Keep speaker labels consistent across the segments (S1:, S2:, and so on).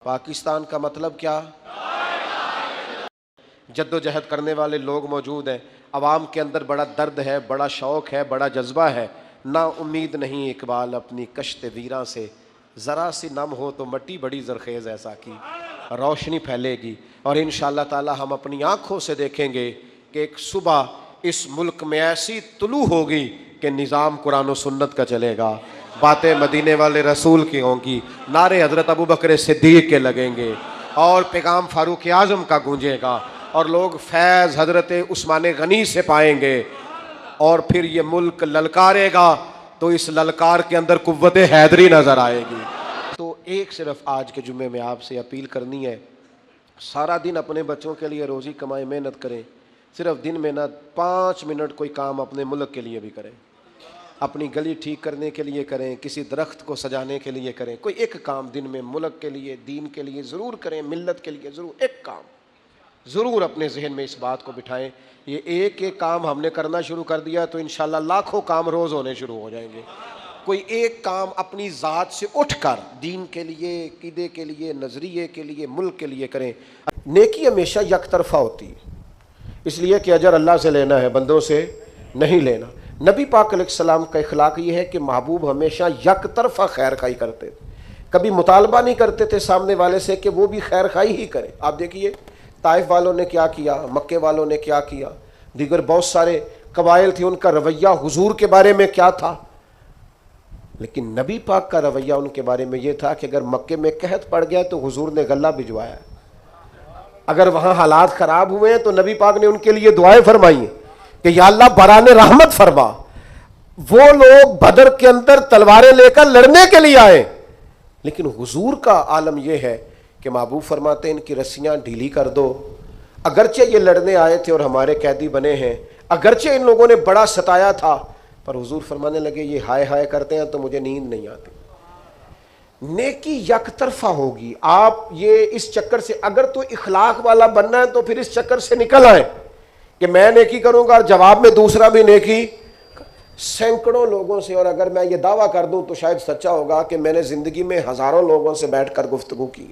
S1: پاکستان کا مطلب کیا؟ جدوجہد کرنے والے لوگ موجود ہیں، عوام کے اندر بڑا درد ہے، بڑا شوق ہے، بڑا جذبہ ہے۔ نا امید نہیں اقبال اپنی کشت ویراں سے، ذرا سی نم ہو تو مٹی بڑی زرخیز ایسا کی روشنی پھیلے گی۔ اور انشاءاللہ تعالی ہم اپنی آنکھوں سے دیکھیں گے کہ ایک صبح اس ملک میں ایسی طلوع ہوگی کہ نظام قرآن و سنت کا چلے گا، باتیں مدینے والے رسول کی ہوں گی، نعرے حضرت ابوبکر صدیق کے لگیں گے اور پیغام فاروق اعظم کا گونجے گا، اور لوگ فیض حضرت عثمان غنی سے پائیں گے، اور پھر یہ ملک للکارے گا تو اس للکار کے اندر قوت حیدری نظر آئے گی۔ تو ایک صرف آج کے جمعے میں آپ سے اپیل کرنی ہے، سارا دن اپنے بچوں کے لیے روزی کمائیں، محنت کریں، صرف دن میں نہ 5 منٹ کوئی کام اپنے ملک کے لیے بھی کریں، اپنی گلی ٹھیک کرنے کے لیے کریں، کسی درخت کو سجانے کے لیے کریں، کوئی ایک کام دن میں ملک کے لیے، دین کے لیے ضرور کریں، ملت کے لیے ضرور ایک کام ضرور اپنے ذہن میں اس بات کو بٹھائیں۔ یہ ایک ایک کام ہم نے کرنا شروع کر دیا تو انشاءاللہ لاکھوں کام روز ہونے شروع ہو جائیں گے۔ کوئی ایک کام اپنی ذات سے اٹھ کر دین کے لیے، عقیدے کے لیے، نظریے کے لیے، ملک کے لیے کریں۔ نیکی ہمیشہ یک طرفہ ہوتی ہے، اس لیے کہ اجر اللہ سے لینا ہے، بندوں سے نہیں لینا۔ نبی پاک علیہ السلام کا اخلاق یہ ہے کہ محبوب ہمیشہ یک طرفہ خیر خواہی کرتے تھے، کبھی مطالبہ نہیں کرتے تھے سامنے والے سے کہ وہ بھی خیر خواہی ہی کرے۔ آپ دیکھیے طائف والوں نے کیا کیا، مکے والوں نے کیا کیا، دیگر بہت سارے قبائل تھے، ان کا رویہ حضور کے بارے میں کیا تھا، لیکن نبی پاک کا رویہ ان کے بارے میں یہ تھا کہ اگر مکے میں قحط پڑ گیا تو حضور نے غلہ بھجوایا، اگر وہاں حالات خراب ہوئے ہیں تو نبی پاک نے ان کے لیے دعائیں فرمائی ہیں کہ یا اللہ باران رحمت فرما۔ وہ لوگ بدر کے اندر تلواریں لے کر لڑنے کے لیے آئے، لیکن حضور کا عالم یہ ہے کہ محبوب فرماتے ہیں ان کی رسیاں ڈھیلی کر دو، اگرچہ یہ لڑنے آئے تھے اور ہمارے قیدی بنے ہیں، اگرچہ ان لوگوں نے بڑا ستایا تھا، پر حضور فرمانے لگے یہ ہائے ہائے کرتے ہیں تو مجھے نیند نہیں آتی۔ نیکی یک طرفہ ہوگی۔ آپ یہ اس چکر سے اگر تو اخلاق والا بننا ہے تو پھر اس چکر سے نکل آئے کہ میں نیکی کروں گا اور جواب میں دوسرا بھی نیکی، سینکڑوں لوگوں سے، اور اگر میں یہ دعویٰ کر دوں تو شاید سچا ہوگا کہ میں نے زندگی میں ہزاروں لوگوں سے بیٹھ کر گفتگو کی،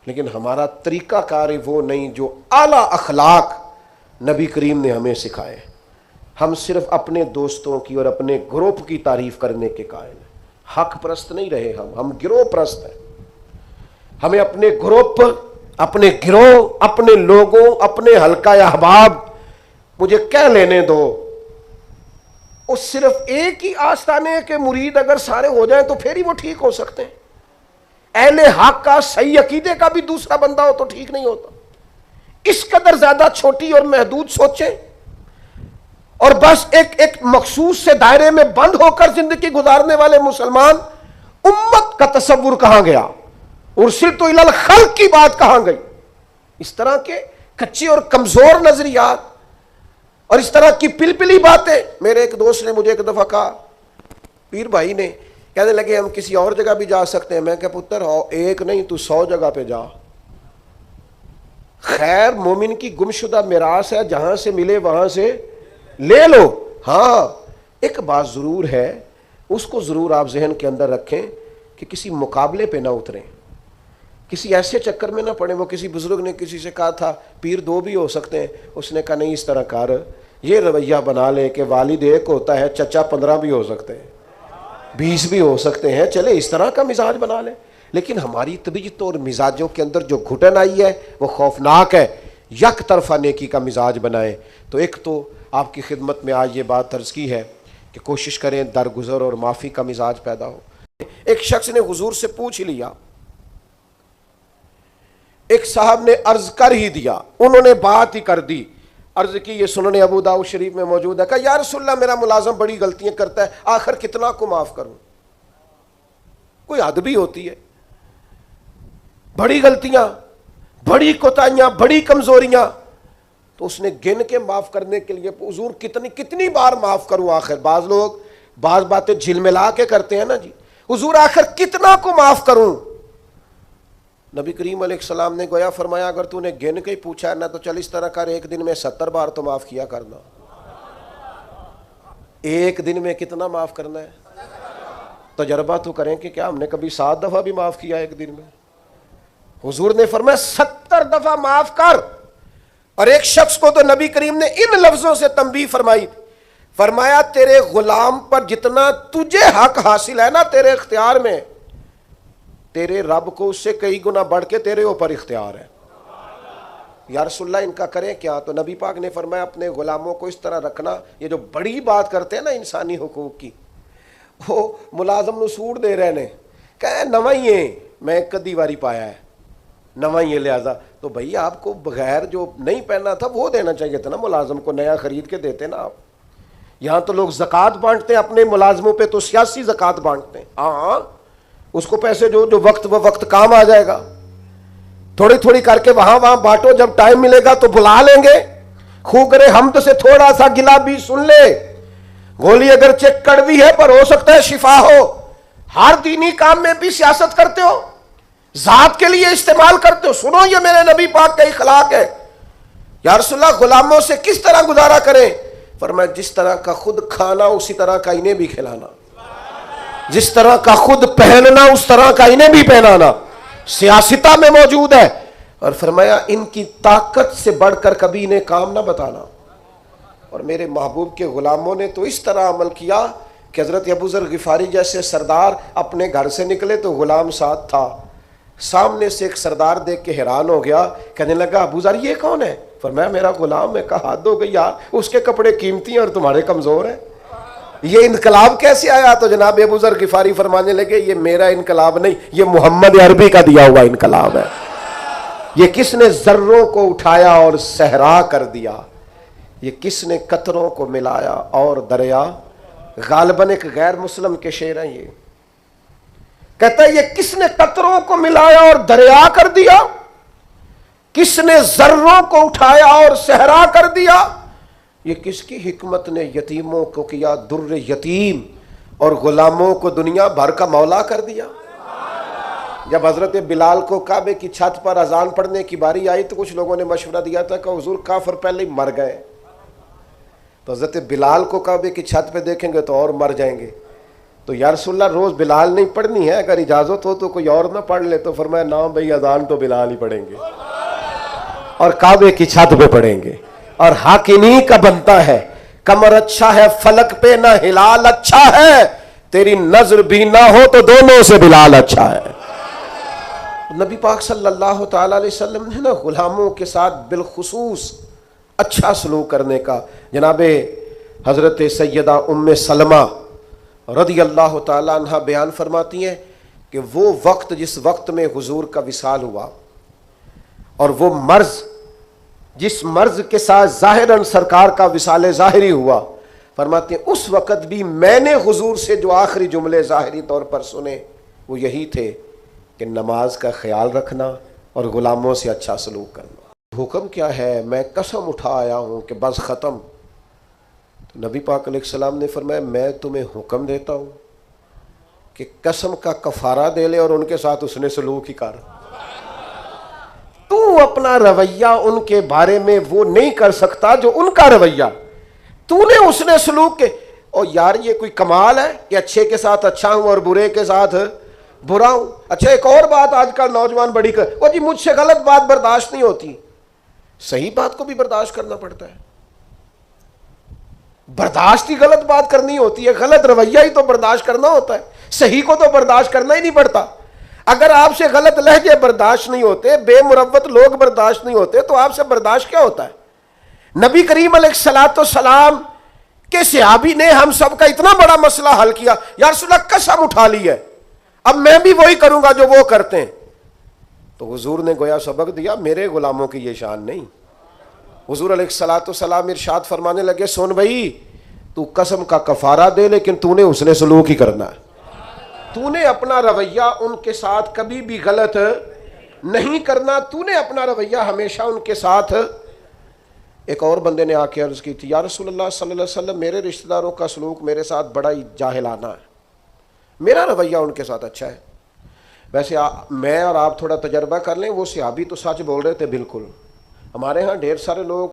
S1: لیکن ہمارا طریقہ کار وہ نہیں جو اعلیٰ اخلاق نبی کریم نے ہمیں سکھائے۔ ہم صرف اپنے دوستوں کی اور اپنے گروپ کی تعریف کرنے کے قائل ہیں، حق پرست نہیں رہے، ہم گروہ پرست ہیں۔ ہمیں اپنے گروپ، اپنے گروہ، اپنے لوگوں، اپنے حلقہ احباب مجھے کہہ لینے دو، اور صرف ایک ہی آستانے کے مرید اگر سارے ہو جائیں تو پھر ہی وہ ٹھیک ہو سکتے ہیں۔ اہل حق کا صحیح عقیدے کا بھی دوسرا بندہ ہو تو ٹھیک نہیں ہوتا۔ اس قدر زیادہ چھوٹی اور محدود سوچیں اور بس ایک مخصوص سے دائرے میں بند ہو کر زندگی گزارنے والے مسلمان، امت کا تصور کہاں گیا؟ ارسلت الی الخلق کی بات کہاں گئی؟ اس طرح کے کچے اور کمزور نظریات اور اس طرح کی پلپلی باتیں۔ میرے ایک دوست نے مجھے ایک دفعہ کہا، پیر بھائی نے کہنے لگے ہم کسی اور جگہ بھی جا سکتے ہیں۔ میں کہا پتر ایک نہیں تو 100 جگہ پہ جا، خیر مومن کی گمشدہ میراث ہے، جہاں سے ملے وہاں سے لے لو۔ ہاں ایک بات ضرور ہے، اس کو ضرور آپ ذہن کے اندر رکھیں کہ کسی مقابلے پہ نہ اتریں، کسی ایسے چکر میں نہ پڑیں۔ وہ کسی بزرگ نے کسی سے کہا تھا پیر 2 بھی ہو سکتے ہیں، اس نے کہا نہیں اس طرح کر، یہ رویہ بنا لے کہ والد ایک ہوتا ہے، چچا 15 بھی ہو سکتے ہیں، 20 بھی ہو سکتے ہیں، چلے اس طرح کا مزاج بنا لیں۔ لیکن ہماری طبیعت اور مزاجوں کے اندر جو گھٹن آئی ہے وہ خوفناک ہے۔ یک طرفہ نیکی کا مزاج بنائیں۔ تو ایک تو آپ کی خدمت میں آج یہ بات عرض کی ہے کہ کوشش کریں درگزر اور معافی کا مزاج پیدا ہو۔ ایک شخص نے حضور سے پوچھ لیا، ایک صاحب نے عرض کر ہی دیا، انہوں نے بات ہی کر دی، عرض کی، یہ سنن ابو داؤد شریف میں موجود ہے، کہا یا رسول اللہ میرا ملازم بڑی غلطیاں کرتا ہے، آخر کتنا کو معاف کروں؟ کوئی حد بھی ہوتی ہے، بڑی غلطیاں، بڑی کوتاہیاں، بڑی کمزوریاں، تو اس نے گن کے معاف کرنے کے لیے حضور کتنی بار معاف کروں؟ آخر بعض لوگ بعض باتیں جھلملا کے کرتے ہیں نا جی، حضور آخر کتنا کو معاف کروں؟ نبی کریم علیہ السلام نے گویا فرمایا اگر تو نے گن کے ہی پوچھا ہے نا تو چل اس طرح کر، ایک دن میں 70 بار تو معاف کیا کرنا۔ ایک دن میں کتنا معاف کرنا ہے؟ تجربہ تو کریں کہ کیا ہم نے کبھی 7 دفعہ بھی معاف کیا ایک دن میں؟ حضور نے فرمایا 70 دفعہ معاف کر. اور ایک شخص کو تو نبی کریم نے ان لفظوں سے تنبیہ فرمائی، فرمایا تیرے غلام پر جتنا تجھے حق حاصل ہے نا تیرے اختیار میں، تیرے رب کو اس سے کئی گنا بڑھ کے تیرے اوپر اختیار ہے. یا رسول اللہ ان کا کریں کیا؟ تو نبی پاک نے فرمایا اپنے غلاموں کو اس طرح رکھنا. یہ جو بڑی بات کرتے ہیں نا انسانی حقوق کی، وہ ملازم نو سوٹ دے رہے نے کہ نواں ہی ہے، میں کدی واری پایا ہے نواں ہی ہے، لہذا تو بھائی آپ کو بغیر جو نہیں پہنا تھا وہ دینا چاہیے تھا نا، ملازم کو نیا خرید کے دیتے نا آپ. یہاں تو لوگ زکوٰۃ بانٹتے ہیں اپنے ملازموں پہ، تو سیاسی زکوٰۃ بانٹتے ہیں. ہاں اس کو پیسے جو وقت کام آ جائے گا، تھوڑی تھوڑی کر کے وہاں بانٹو، جب ٹائم ملے گا تو بلا لیں گے. خوب کرے حمد سے تھوڑا سا گلا بھی سن لے، گولی اگرچہ کڑوی ہے پر ہو سکتا ہے شفا ہو. ہر دینی کام میں بھی سیاست کرتے ہو، ذات کے لیے استعمال کرتے ہو. سنو یہ میرے نبی پاک کا اخلاق ہے. یا رسول اللہ غلاموں سے کس طرح گزارا کریں؟ فرمایا جس طرح کا خود کھانا اسی طرح کا انہیں بھی کھلانا، جس طرح کا خود پہننا اس طرح کا انہیں بھی پہنانا. سیاستہ میں موجود ہے. اور فرمایا ان کی طاقت سے بڑھ کر کبھی انہیں کام نہ بتانا. اور میرے محبوب کے غلاموں نے تو اس طرح عمل کیا کہ حضرت ابو ذر غفاری جیسے سردار اپنے گھر سے نکلے تو غلام ساتھ تھا. سامنے سے ایک سردار دیکھ کے حیران ہو گیا، کہنے لگا ابو ذر یہ کون ہے؟ فرمایا میرا غلام ہے. کہا حد ہو گئی یار، اس کے کپڑے قیمتی ہیں اور تمہارے کمزور ہیں، یہ انقلاب کیسے آیا؟ تو جناب ابو ذر غفاری فرمانے لگے یہ میرا انقلاب نہیں، یہ محمد عربی کا دیا ہوا انقلاب ہے. یہ کس نے ذروں کو اٹھایا اور صحرا کر دیا، یہ کس نے قطروں کو ملایا اور دریا. غالباً ایک غیر مسلم کے شعر ہیں. یہ کہتا ہے یہ کس نے قطروں کو ملایا اور دریا کر دیا، کس نے ذروں کو اٹھایا اور صحرا کر دیا. یہ کس کی حکمت نے یتیموں کو کیا در یتیم اور غلاموں کو دنیا بھر کا مولا کر دیا. جب حضرت بلال کو کعبے کی چھت پر اذان پڑھنے کی باری آئی تو کچھ لوگوں نے مشورہ دیا تھا کہ حضور کافر پہلے ہی مر گئے، تو حضرت بلال کو کعبے کی چھت پہ دیکھیں گے تو اور مر جائیں گے. تو یا رسول اللہ روز بلال نہیں پڑھنی ہے، اگر اجازت ہو تو کوئی اور نہ پڑھ لے. تو فرمایا نہ بھائی اذان تو بلال ہی پڑھیں گے اور کعبے کی چھت پہ پڑھیں گے. اور حق انہی کا بنتا ہے. کمر اچھا ہے فلک پہ نہ ہلال اچھا ہے، تیری نظر بھی نہ ہو تو دونوں سے بلال اچھا ہے. نبی پاک صلی اللہ تعالی علیہ وسلم نے نا غلاموں کے ساتھ بالخصوص اچھا سلوک کرنے کا. جناب حضرت سیدہ ام سلمہ رضی اللہ تعالی عنہ بیان فرماتی ہیں کہ وہ وقت جس وقت میں حضور کا وصال ہوا اور وہ مرض جس مرض کے ساتھ ظاہراً سرکار کا وصال ظاہری ہوا، فرماتے ہیں اس وقت بھی میں نے حضور سے جو آخری جملے ظاہری طور پر سنے وہ یہی تھے کہ نماز کا خیال رکھنا اور غلاموں سے اچھا سلوک کرنا. حکم کیا ہے؟ میں قسم اٹھا آیا ہوں کہ بس ختم. تو نبی پاک علیہ السلام نے فرمایا میں تمہیں حکم دیتا ہوں کہ قسم کا کفارہ دے لے اور ان کے ساتھ اس نے سلوک ہی کر. تو اپنا رویہ ان کے بارے میں وہ نہیں کر سکتا جو ان کا رویہ تو نے اس نے سلوک کے. اور یار یہ کوئی کمال ہے کہ اچھے کے ساتھ اچھا ہوں اور برے کے ساتھ برا ہوں. اچھا ایک اور بات آج کل نوجوان بڑی وہ جی مجھ سے غلط بات برداشت نہیں ہوتی. صحیح بات کو بھی برداشت کرنا پڑتا ہے. برداشت ہی غلط بات کرنی ہوتی ہے، غلط رویہ ہی تو برداشت کرنا ہوتا ہے، صحیح کو تو برداشت کرنا ہی نہیں پڑتا. اگر آپ سے غلط لہجے برداشت نہیں ہوتے، بے مروت لوگ برداشت نہیں ہوتے تو آپ سے برداشت کیا ہوتا ہے؟ نبی کریم علیہ الصلوۃ والسلام کے صحابی نے ہم سب کا اتنا بڑا مسئلہ حل کیا. یا رسول اللہ قسم اٹھا لی ہے اب میں بھی وہی کروں گا جو وہ کرتے ہیں. تو حضور نے گویا سبق دیا میرے غلاموں کی یہ شان نہیں. حضور علیہ الصلوۃ والسلام ارشاد فرمانے لگے سن بھائی تو قسم کا کفارہ دے لیکن تو نے اس نے سلوک ہی کرنا ہے. تو نے اپنا رویہ ان کے ساتھ کبھی بھی غلط نہیں کرنا، تو نے اپنا رویہ ہمیشہ ان کے ساتھ. ایک اور بندے نے آ کے عرض کی تھی یا رسول اللہ صلی اللہ علیہ وسلم میرے رشتہ داروں کا سلوک میرے ساتھ بڑا ہی جاہلانہ ہے، میرا رویہ ان کے ساتھ اچھا ہے. ویسے میں اور آپ تھوڑا تجربہ کر لیں، وہ صحابی تو سچ بول رہے تھے بالکل. ہمارے ہاں ڈھیر سارے لوگ